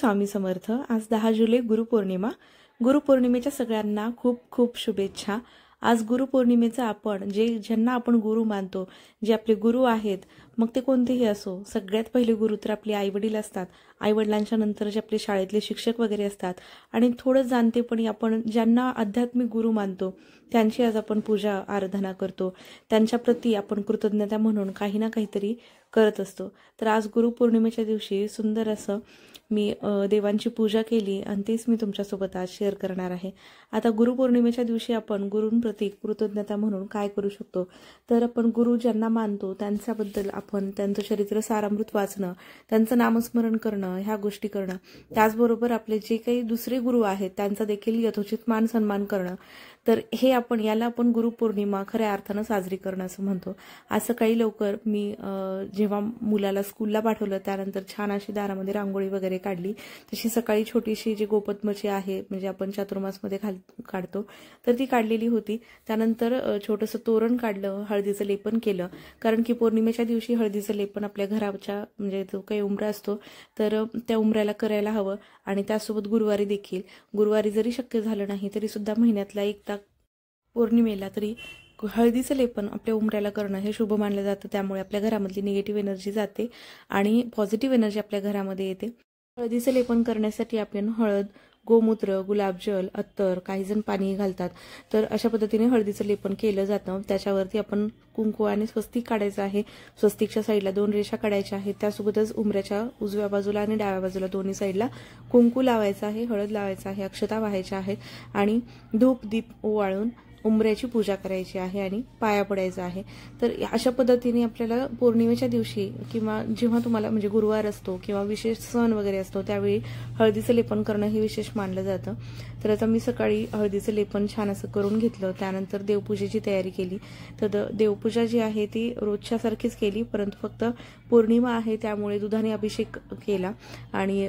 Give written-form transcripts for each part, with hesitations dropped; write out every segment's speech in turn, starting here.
स्वामी समर्थ। आज 10 जुलै गुरुपौर्णिमा। गुरुपौर्णिमेच्या सगळ्यांना खूप खूप शुभेच्छा। आज गुरुपौर्णिमेचा आपण ज्यांना आपण गुरु मानतो, जे आपले गुरु आहेत, मग ते कोणतेही असो, सगळ्यात पहिले गुरु तर आपले आईवडील असतात। आईवडिलांच्या नंतर जे आपले शाळेतले शिक्षक वगैरे असतात आणि थोडं जाणतेपणी आपण ज्यांना आध्यात्मिक गुरु मानतो त्यांची आज आपण पूजा आराधना करतो। त्यांच्या प्रती आपण कृतज्ञता म्हणून काही ना काहीतरी करत असतो। तर आज गुरुपौर्णिमेच्या दिवशी सुंदर असं मी देवांची पूजा केली आणि तेच मी तुमच्यासोबत आज शेअर करणार आहे। आता गुरुपौर्णिमेच्या दिवशी आपण गुरूंप्रती कृतज्ञता म्हणून काय करू शकतो, तर आपण गुरु ज्यांना मानतो त्यांच्याबद्दल आपण त्यांचं चरित्र सारामृत वाचणं, त्यांचं नामस्मरण करणं, ह्या गोष्टी करणं, त्याचबरोबर आपले जे काही दुसरे गुरु आहेत त्यांचा देखील यथोचित मान सन्मान करणं। तर हे याला आपण गुरुपौर्णिमा खऱ्या अर्थानं साजरी करणं असं म्हणतो। आज सकाळी लवकर मी जेव्हा मुलाला स्कूलला पाठवलं त्यानंतर छान अशी दारामध्ये रांगोळी वगैरे काढली। तशी सकाळी छोटीशी जी गोपद्मची आहे, म्हणजे आपण चातुर्मासमध्ये काढतो, तर ती काढलेली होती। त्यानंतर छोटंसं तोरण काढलं, हळदीचं लेपन केलं, कारण की पौर्णिमेच्या दिवशी हळदीचं लेपन आपल्या घराच्या म्हणजे जो काही उंबरा असतो तर त्या उंबऱ्याला करायला हवं। आणि त्यासोबत गुरुवारी देखील, गुरुवारी जरी शक्य झालं नाही तरी सुद्धा महिन्यातला एकदा पौर्णिमेला तरी हळदीचं लेपन आपल्या उंबऱ्याला करणं हे शुभ मानलं जातं। त्यामुळे आपल्या घरामधली निगेटिव्ह एनर्जी जाते आणि पॉझिटिव्ह एनर्जी आपल्या घरामध्ये येते। हळदीचं लेपन करण्यासाठी आपण हळद, गोमूत्र, गुलाबजल, अत्तर, काही जण पाणी घालतात, तर अशा पद्धतीने हळदीचं लेपन केलं जातं। त्याच्यावरती आपण कुंकू आणि स्वस्तिक काढायचं आहे। स्वस्तिकच्या साईडला 2 रेषा काढायच्या आहेत। त्यासोबतच उंबऱ्याच्या उजव्या बाजूला आणि डाव्या बाजूला दोन्ही साईडला कुंकू लावायचं आहे, हळद लावायचं आहे, अक्षता वाहायच्या आहेत आणि धूप दीप ओवाळून उंबऱ्याची पूजा करायची आहे आणि पाया पडायचं आहे। तर अशा पद्धतीने आपल्याला पौर्णिमेच्या दिवशी किंवा जेव्हा तुम्हाला म्हणजे गुरुवार असतो किंवा विशेष सण वगैरे असतो त्यावेळी हळदीचं लेपन करणं हे विशेष मानलं जातं। तर आता मी सकाळी हळदीचं लेपन छान असं करून घेतलं। त्यानंतर देवपूजेची तयारी केली। तर देवपूजा जी आहे ती रोजच्या सारखीच केली, परंतु फक्त पौर्णिमा आहे त्यामुळे दुधाने अभिषेक केला आणि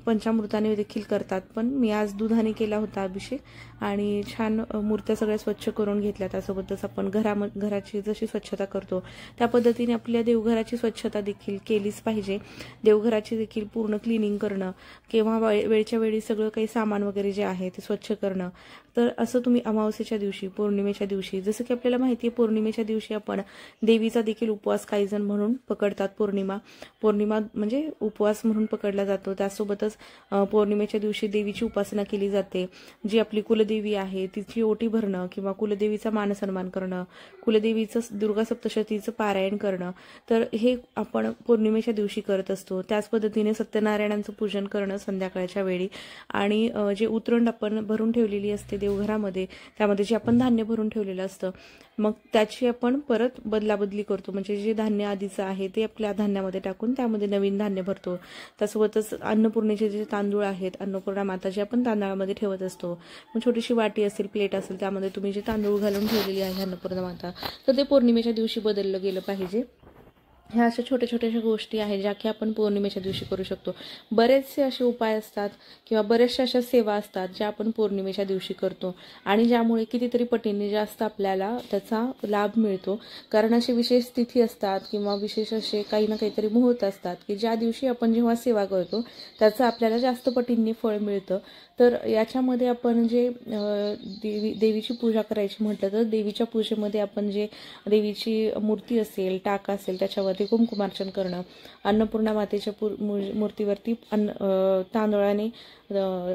पंचामृताने देखील करतात, पण मी आज दुधाने केला होता अभिषेक आणि छान मूर्त्या सगळ्या स्वच्छ करून घेतल्या। त्यासोबतच आपण घराची जशी स्वच्छता करतो त्या पद्धतीने आपल्या देवघराची स्वच्छता देखील केलीच पाहिजे। देवघराची देखील पूर्ण क्लिनिंग करणं किंवा वेळच्या वेळी सगळं काही सामान वगैरे जे आहे ते स्वच्छ करणं। तर असं तुम्ही अमावस्येच्या दिवशी, पौर्णिमेच्या दिवशी, जसं की आपल्याला माहिती आहे पौर्णिमेच्या दिवशी आपण देवीचा देखील उपवास काही जण म्हणून पकडतात। पौर्णिमा म्हणजे उपवास म्हणून पकडला जातो। त्यासोबतच पौर्णिमेच्या दिवशी देवीची उपासना केली जाते। जी आपली कुलदेवी आहे तिची ओटी भरणं किंवा कुलदेवीचा मानसन्मान करणं, कुलदेवीचं दुर्गा सप्तशतीचं पारायण करणं, तर हे आपण पौर्णिमेच्या दिवशी करत असतो। त्याच पद्धतीने सत्यनारायणांचं पूजन करणं संध्याकाळच्या वेळी आणि जे उतरंड आपण भरून ठेवलेली असते देवघरामध्ये, त्यामध्ये जे आपण धान्य भरून ठेवलेलं असतं, मग त्याची आपण परत बदलाबदली करतो। म्हणजे जे धान्य आधीचं आहे ते आपल्या धान्यामध्ये टाकून त्यामध्ये नवीन धान्य भरतो। त्यासोबतच अन्नपूर्णेचे जे तांदूळ आहेत, अन्नपूर्णा माता जे आपण तांदळामध्ये ठेवत असतो, मग छोटीशी वाटी असेल, प्लेट असेल, त्यामध्ये तुम्ही जे तांदूळ घालून ठेवलेली आहे अन्नपूर्णा माता, तर ते पौर्णिमेच्या दिवशी बदललं गेलं पाहिजे। ह्या अशा छोट्या छोट्याशा गोष्टी आहेत ज्या की आपण पौर्णिमेच्या दिवशी करू शकतो। बरेचसे असे उपाय असतात किंवा बऱ्याचशा अशा सेवा असतात ज्या आपण पौर्णिमेच्या दिवशी करतो आणि ज्यामुळे कितीतरी पटींनी जास्त आपल्याला त्याचा लाभ मिळतो। कारण अशी विशेष तिथी असतात किंवा विशेष असे काही ना काहीतरी मुहूर्त असतात की ज्या दिवशी आपण जेव्हा सेवा करतो त्याचं आपल्याला जास्त पटींनी फळ मिळतं। तर याच्यामध्ये आपण जे देवीची पूजा करायची म्हटलं तर देवीच्या पूजेमध्ये आपण जे देवीची मूर्ती असेल, टाक असेल, त्याच्यावरती कुंकुमार्चन करणं, अन्नपूर्णा मातेच्या मूर्तीवरती तांदळाने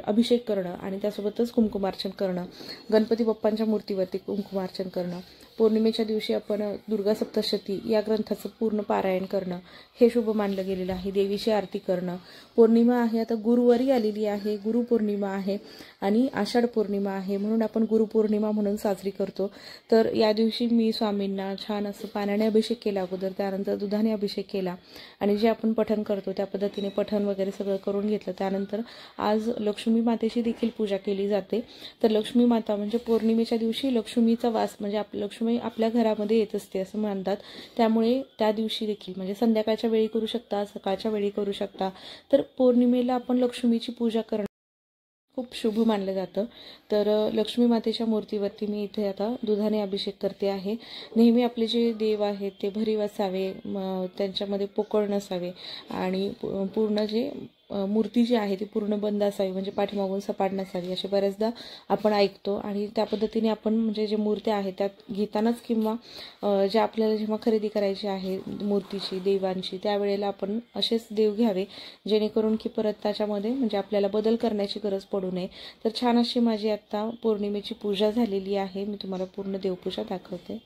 अभिषेक करणं आणि त्यासोबतच कुंकुमार्चन करणं, गणपती बाप्पांच्या मूर्तीवरती कुंकुमार्चन करणं, पौर्णिमेच्या दिवशी आपण दुर्गा सप्तशती या ग्रंथाचं पूर्ण पारायण करणं हे शुभ मानलं गेलेलं आहे। देवीची आरती करणं। पौर्णिमा आहे, आता गुरुवारी आलेली आहे, गुरुपौर्णिमा आहे आणि आषाढ पौर्णिमा आहे, म्हणून आपण गुरुपौर्णिमा म्हणून साजरी करतो। तर या दिवशी मी स्वामींना छान असं पाण्याने अभिषेक केला अगोदर, त्यानंतर दुधाने अभिषेक केला आणि जे आपण पठण करतो त्या पद्धतीने पठण वगैरे सगळं करून घेतलं। त्यानंतर आज लक्ष्मी मातेची देखील पूजा केली जाते। तर लक्ष्मी माता म्हणजे पौर्णिमेच्या दिवशी लक्ष्मीचा वास म्हणजे लक्ष्मी आपल्या घरामध्ये येत असते असं मानतात। त्यामुळे त्या दिवशी देखील म्हणजे संध्याकाळच्या वेळी करू शकता, सकाळच्या वेळी करू शकता। तर पौर्णिमेला आपण लक्ष्मीची पूजा करणं खूप शुभ मानलं जातं। तर लक्ष्मी मातेच्या मूर्तीवरती मी इथे आता दुधाने अभिषेक करते आहे। नेहमी आपले जे देव आहेत ते भरीव असावे, त्यांच्यामध्ये पोकळ नसावे आणि पूर्ण जे मूर्ती जी आहे ती पूर्ण बंद असावी, म्हणजे पाठीमागून सपाट नसावी, असे बऱ्याचदा आपण ऐकतो. आणि त्या पद्धतीने आपण म्हणजे जे मूर्त्या आहेत त्यात घेतानाच किंवा ज्या आपल्याला जेव्हा खरेदी करायची आहे मूर्तीची, देवांची, त्यावेळेला आपण असेच देव घ्यावे जेणेकरून की परत त्याच्यामध्ये म्हणजे आपल्याला बदल करण्याची गरज पडू नये. तर छान अशी माझी आत्ता पौर्णिमेची पूजा झालेली आहे. मी तुम्हाला पूर्ण देवपूजा दाखवते.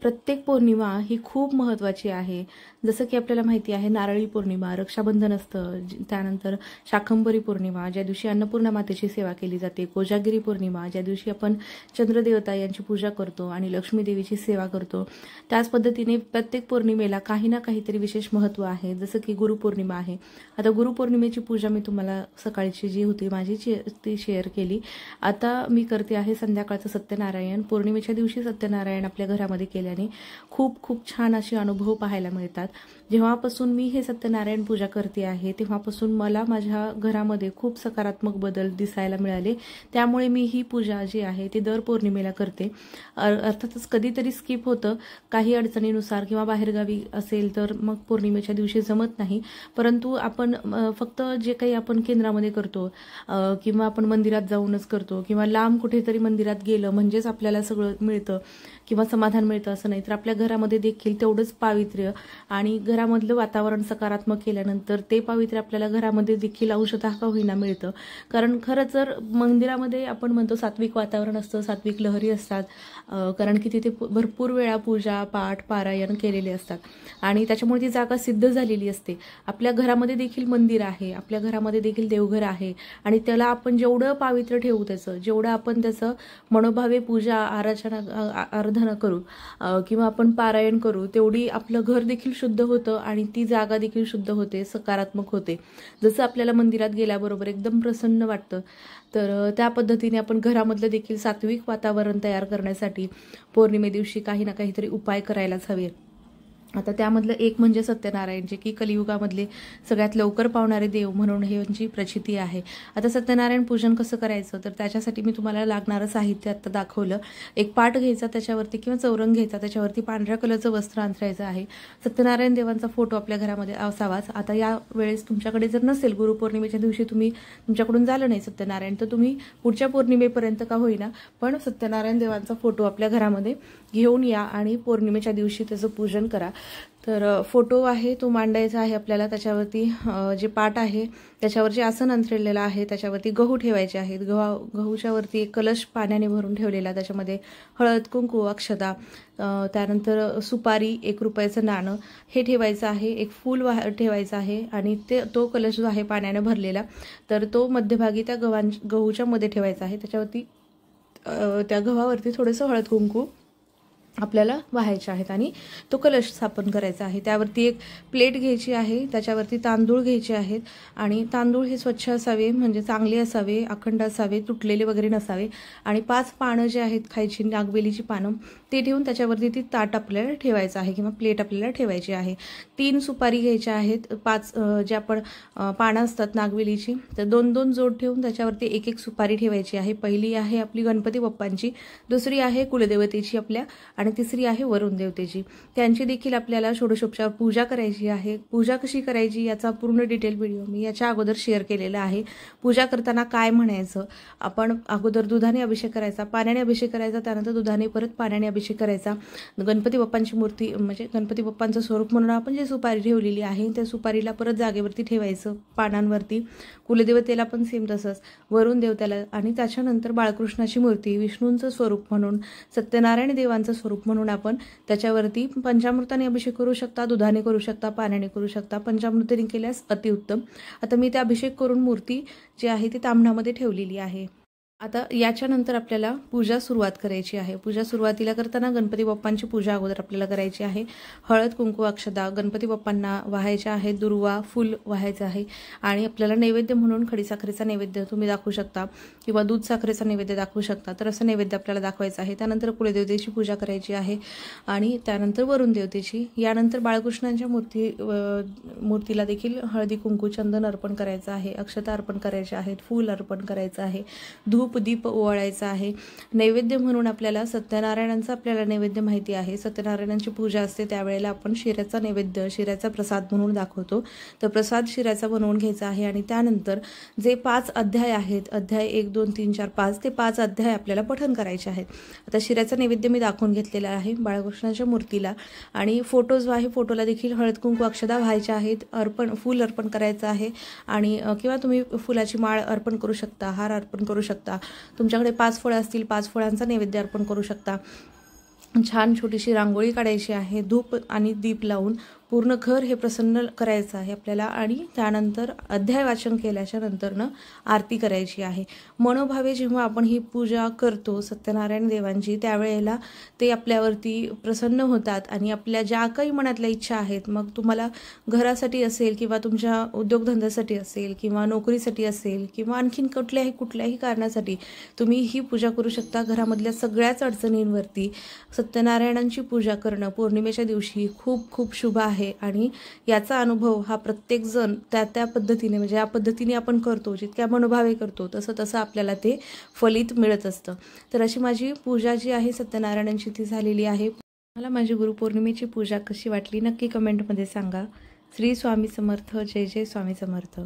प्रत्येक पौर्णिमा ही खूप महत्त्वाची आहे. जसं की आपल्याला माहिती आहे नारळी पौर्णिमा, रक्षाबंधन असतं, त्यानंतर शाकंभरी पौर्णिमा ज्या दिवशी अन्नपूर्णा मातेची सेवा केली जाते, कोजागिरी पौर्णिमा ज्या दिवशी आपण चंद्रदेवता यांची पूजा करतो आणि लक्ष्मी देवीची सेवा करतो. त्याच पद्धतीने प्रत्येक पौर्णिमेला काही ना काहीतरी विशेष महत्त्व आहे. जसं की गुरुपौर्णिमा आहे. आता गुरुपौर्णिमेची पूजा मी तुम्हाला सकाळची जी होती माझी ती शेअर केली. आता मी करते आहे संध्याकाळचं सत्यनारायण. पौर्णिमेच्या दिवशी सत्यनारायण आपल्या घरामध्ये केल्याने खूप खूप छान असे अनुभव पाहायला मिळतात. जेव्हापासून मी हे सत्यनारायण पूजा करते आहे तेव्हापासून मला माझ्या घरामध्ये खूप सकारात्मक बदल दिसायला मिळाले. त्यामुळे मी ही पूजा जी आहे ती दर पौर्णिमेला करते. अर्थातच कधीतरी स्किप होतं काही अडचणीनुसार किंवा बाहेरगावी असेल तर मग पौर्णिमेच्या दिवशी जमत नाही. परंतु आपण फक्त जे काही आपण केंद्रामध्ये करतो किंवा आपण मंदिरात जाऊनच करतो किंवा लांब कुठेतरी मंदिरात गेलं म्हणजेच आपल्याला सगळं मिळतं किंवा समाधान मिळतं असं नाही. तर आपल्या घरामध्ये देखील तेवढंच पावित्र्य आणि घरामधलं वातावरण सकारात्मक केल्यानंतर ते पावित्र्य आपल्याला घरामध्ये देखील अंशतः का होईना मिळतं. कारण खरंच जर मंदिरामध्ये आपण म्हणतो सात्विक वातावरण असतं, सात्विक लहरी असतात, कारण की तिथे भरपूर वेळा पूजा पाठ पारायण केलेले असतात आणि त्याच्यामुळे ती जागा सिद्ध झालेली असते. आपल्या घरामध्ये देखील मंदिर आहे, आपल्या घरामध्ये देखील देवघर आहे आणि त्याला आपण जेवढं पावित्र्य ठेवू जेवढं आपण त्याचं मनोभावे पूजा आराधना करू किंवा आपण पारायण करू तेवढी आपलं घर देखील शुद्ध होतं आणि ती जागा देखील शुद्ध होते, सकारात्मक होते. जसं आपल्याला मंदिरात गेल्याबरोबर एकदम प्रसन्न वाटतं, तर त्या पद्धतीने आपण घरामधलं देखील सात्विक वातावरण तयार करण्यासाठी पौर्णिमे दिवशी काही ना काहीतरी उपाय करायलाच हवे. आता त्यामधलं एक म्हणजे सत्यनारायण, जे की कलियुगामधले सगळ्यात लवकर पावणारे देव म्हणून हे यांची प्रचिती आहे. आता सत्यनारायण पूजन कसं करायचं तर त्याच्यासाठी मी तुम्हाला लागणारं साहित्य आता दाखवलं. एक पाट घ्यायचा, त्याच्यावरती किंवा चौरंग घ्यायचा, त्याच्यावरती पांढऱ्या कलरचं वस्त्र अंथरायचं आहे. सत्यनारायण देवांचा फोटो आपल्या घरामध्ये असावाच. आता या वेळेस तुमच्याकडे जर नसेल, गुरुपौर्णिमेच्या दिवशी तुमच्याकडून झालं नाही सत्यनारायण, तर तुम्ही पुढच्या पौर्णिमेपर्यंत का होईना पण सत्यनारायण देवांचा फोटो आपल्या घरामध्ये घेऊन या आणि पौर्णिमेच्या दिवशी त्याचं पूजन करा. तर फोटो आहे तो मांडायचा आहे आपल्याला. त्याच्यावरती जे पाट आहे त्याच्यावर जे आसन अंथरलेलं आहे त्याच्यावरती गहू ठेवायचे आहेत. गहूच्या वरती एक कलश पाण्याने भरून ठेवलेला, त्याच्यामध्ये हळद कुंकू अक्षता, त्यानंतर सुपारी, 1 रुपयाचं नाणं हे ठेवायचं आहे. एक फूल ठेवायचं आहे आणि तो कलश जो आहे पाण्याने भरलेला तर तो मध्यभागी त्या गहूच्या मध्ये ठेवायचा आहे. त्याच्यावरती त्या गव्हावरती थोडंसं हळद कुंकू आपल्याला वाहायचे आहेत आणि तो कलश स्थापन करायचा आहे. त्यावरती एक प्लेट घ्यायची आहे, त्याच्यावरती तांदूळ घ्यायचे आहेत आणि तांदूळ हे स्वच्छ असावे, म्हणजे चांगले असावे, अखंड असावे, तुटलेले वगैरे नसावे आणि 5 पानं जे आहेत खायची नागवेलीची पानं ते ठेवून त्याच्यावरती ती ताट आपल्याला ठेवायचं आहे किंवा प्लेट आपल्याला ठेवायची आहे. 3 सुपारी घ्यायच्या आहेत. 5 जे आपण पानं असतात नागवेलीची तर 2-2 जोड ठेवून त्याच्यावरती 1-1 सुपारी ठेवायची आहे. पहिली आहे आपली गणपती बाप्पांची, दुसरी आहे कुलदेवतेची आपल्या आणि तिसरी आहे वरुण देवतेची. त्यांची देखील आपल्याला षोडशोपचार पूजा करायची आहे. पूजा कशी करायची याचा पूर्ण डिटेल व्हिडिओ मी याच्या अगोदर शेअर केलेला आहे. पूजा करताना काय म्हणायचं, आपण अगोदर दुधाने अभिषेक करायचा, पाण्याने अभिषेक करायचा, त्यानंतर दुधाने परत पाण्याने अभिषेक अभिषेक करायचा। गणपती बाप्पांची मूर्ती म्हणजे गणपती बाप्पांचं स्वरूप म्हणून आपण जे सुपारी ठेवलेली आहे त्या सुपारीला परत जागेवरती ठेवायचं, पानांवरती। कुलदेवतेला पण सेम तसंच, वरुण देवतेला, आणि त्याच्यानंतर बाळकृष्णाची मूर्ती, विष्णूंचं स्वरूप म्हणून, सत्यनारायण देवांचं स्वरूप म्हणून आपण त्याच्यावरती पंचामृताने अभिषेक करू शकता, दुधाने करू शकता, पाण्याने करू शकता। पंचामृताने केल्यास अतिउत्तम। आता मी त्या अभिषेक करून मूर्ती जी आहे ती तांबण्यामध्ये ठेवलेली आहे। आता याच्यानंतर आपल्याला पूजा सुरुवात करायची आहे। पूजा सुरुवातीला करताना गणपती बाप्पांची पूजा अगोदर आपल्याला करायची आहे। हळद, कुंकू, अक्षता गणपती बाप्पांना वाहायच्या आहे, दुर्वा, फूल वाहायचं आहे, आणि आपल्याला नैवेद्य म्हणून खडीसाखरेचा नैवेद्य तुम्ही दाखवू शकता किंवा दूध साखरेचा नैवेद्य दाखवू शकता। तर असं नैवेद्य आपल्याला दाखवायचं आहे। त्यानंतर कुलदेवतेची पूजा करायची आहे आणि त्यानंतर वरुण देवतेची। यानंतर बाळकृष्णांच्या मूर्तीला देखील हळदी, कुंकू, चंदन अर्पण करायचं आहे, अक्षता अर्पण करायच्या आहेत, फूल अर्पण करायचं आहे, धूप दीप ओवाळायचा आहे। नैवेद्य म्हणून आपल्याला सत्यनारायणांचा आपल्याला नैवेद्य माहिती आहे। सत्यनारायणांची पूजा असते त्यावेळेला आपण शिऱ्याचा नैवेद्य, शिऱ्याचा प्रसाद म्हणून दाखवतो। तर प्रसाद शिऱ्याचा बनवून घ्यायचा आहे आणि त्यानंतर जे 5 अध्याय आहेत, अध्याय 1 2 3 4 5, ते 5 अध्याय आपल्याला पठण करायचे आहेत। आता शिऱ्याचा नैवेद्य मी दाखवून घेतलेला आहे बाळकृष्णाच्या मूर्तीला, आणि फोटो जो आहे फोटोला देखील हळद, कुंकू, अक्षता व्हायच्या आहेत, फूल अर्पण करायचं आहे, आणि किंवा तुम्ही फुलाची माळ अर्पण करू शकता, हार अर्पण करू शकता। तुमच्याकडे 5 फळं असतील, 5 फळांचा नैवेद्य अर्पण करू शकता। छान छोटीशी रांगोळी काढायची आहे, धूप आणि दीप लावून पूर्ण घर हे प्रसन्न करायचं आहे आपल्याला, आणि त्यानंतर अध्याय वाचन केल्याच्या नंतरनं आरती करायची आहे। मनोभावे जेव्हा आपण ही पूजा करतो सत्यनारायण देवांची, त्यावेळेला ते आपल्यावरती प्रसन्न होतात आणि आपल्या ज्या काही मनातल्या इच्छा आहेत, मग तुम्हाला घरासाठी असेल किंवा तुमच्या उद्योगधंद्यासाठी असेल किंवा नोकरीसाठी असेल किंवा आणखीन कुठल्याही कारणासाठी तुम्ही ही पूजा करू शकता। घरामधल्या सगळ्याच अडचणींवरती सत्यनारायणांची पूजा करणं पौर्णिमेच्या दिवशी खूप खूप शुभ आहे, आणि याचा अनुभव हा प्रत्येक जण त्या पद्धतीने म्हणजे या पद्धतीने आपण करतो, जितक्या मनोभावे करतो तसं आपल्याला ते फलित मिळत असतं। तर अशी माझी पूजा जी आहे सत्यनारायणांची ती झालेली आहे। मला माझी गुरुपौर्णिमेची पूजा कशी वाटली नक्की कमेंटमध्ये सांगा। श्री स्वामी समर्थ, जय जय स्वामी समर्थ।